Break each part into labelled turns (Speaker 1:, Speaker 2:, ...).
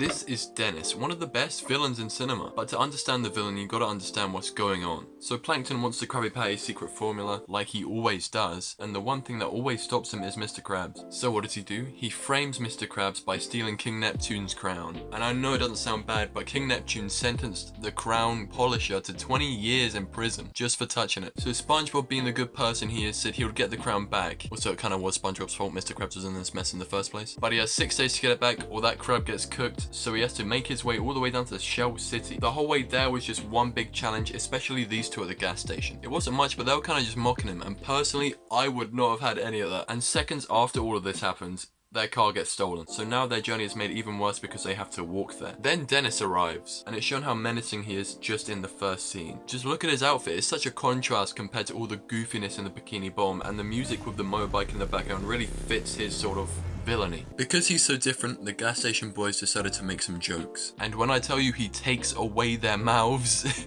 Speaker 1: This is Dennis, one of the best villains in cinema. But to understand the villain, you gotta understand what's going on. So Plankton wants the Krabby Patty's secret formula, like he always does, and the one thing that always stops him is Mr. Krabs. So what does he do? He frames Mr. Krabs by stealing King Neptune's crown. And I know it doesn't sound bad, but King Neptune sentenced the crown polisher to 20 years in prison just for touching it. So SpongeBob, being the good person he is, said he would get the crown back. Also, it kind of was SpongeBob's fault Mr. Krabs was in this mess in the first place. But he has 6 days to get it back, or that crab gets cooked. So he has to make his way all the way down to Shell City. The whole way there was just one big challenge, especially these two at the gas station. It wasn't much, but they were kind of just mocking him, and personally, I would not have had any of that. And seconds after all of this happens, their car gets stolen. So now their journey is made even worse because they have to walk there. Then Dennis arrives, and it's shown how menacing he is just in the first scene. Just look at his outfit, it's such a contrast compared to all the goofiness in the Bikini Bottom, and the music with the motorbike in the background really fits his sort of villainy. Because he's so different, the gas station boys decided to make some jokes. And when I tell you he takes away their mouths,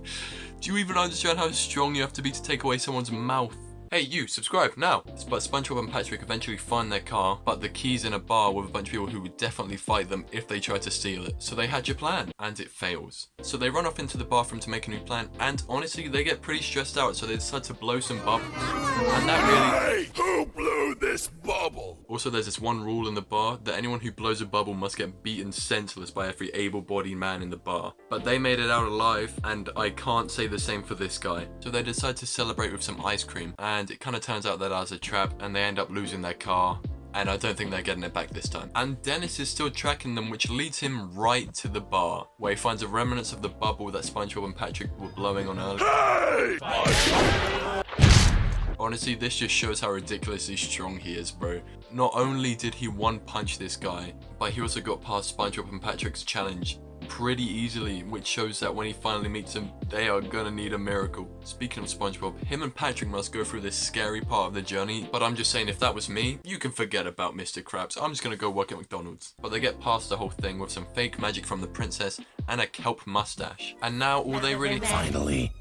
Speaker 1: do you even understand how strong you have to be to take away someone's mouth? Hey you, subscribe now! But SpongeBob and Patrick eventually find their car, but the key's in a bar with a bunch of people who would definitely fight them if they tried to steal it. So they hatch a plan, and it fails. So they run off into the bathroom to make a new plan, and honestly, they get pretty stressed out, so they decide to blow some bubbles. And that really...
Speaker 2: Hey, who blew this bubble?
Speaker 1: Also, there's this one rule in the bar, that anyone who blows a bubble must get beaten senseless by every able-bodied man in the bar. But they made it out alive, and I can't say the same for this guy. So they decide to celebrate with some ice cream, and it kind of turns out that as a trap, and they end up losing their car. And I don't think they're getting it back this time. And Dennis is still tracking them, which leads him right to the bar, where he finds the remnants of the bubble that SpongeBob and Patrick were blowing on earlier.
Speaker 2: Hey!
Speaker 1: Honestly, this just shows how ridiculously strong he is, bro. Not only did he one-punch this guy, but he also got past SpongeBob and Patrick's challenge pretty easily, which shows that when he finally meets him, they are gonna need a miracle. Speaking of SpongeBob, him and Patrick must go through this scary part of the journey, but I'm just saying, if that was me, you can forget about Mr. Krabs. I'm just gonna go work at McDonald's. But they get past the whole thing with some fake magic from the princess and a kelp mustache. And now all they really...
Speaker 2: Finally.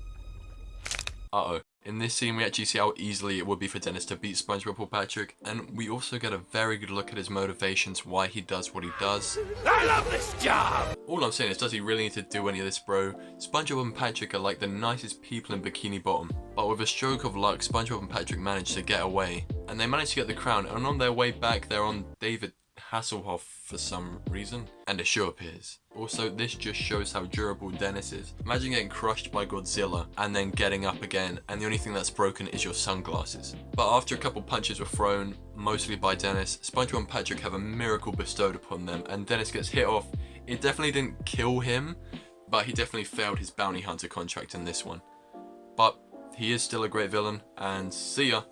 Speaker 1: Uh-oh. In this scene, we actually see how easily it would be for Dennis to beat SpongeBob or Patrick, and we also get a very good look at his motivations, why he does what he does.
Speaker 2: I love this job!
Speaker 1: All I'm saying is, does he really need to do any of this, bro? SpongeBob and Patrick are like the nicest people in Bikini Bottom, but with a stroke of luck, SpongeBob and Patrick manage to get away, and they manage to get the crown, and on their way back, they're on David Hasselhoff for some reason, and a shoe appears. Also, this just shows how durable Dennis is. Imagine getting crushed by Godzilla and then getting up again, and the only thing that's broken is your sunglasses. But after a couple punches were thrown, mostly by Dennis, SpongeBob and Patrick have a miracle bestowed upon them, and Dennis gets hit off. It definitely didn't kill him, but he definitely failed his bounty hunter contract in this one. But he is still a great villain, and see ya!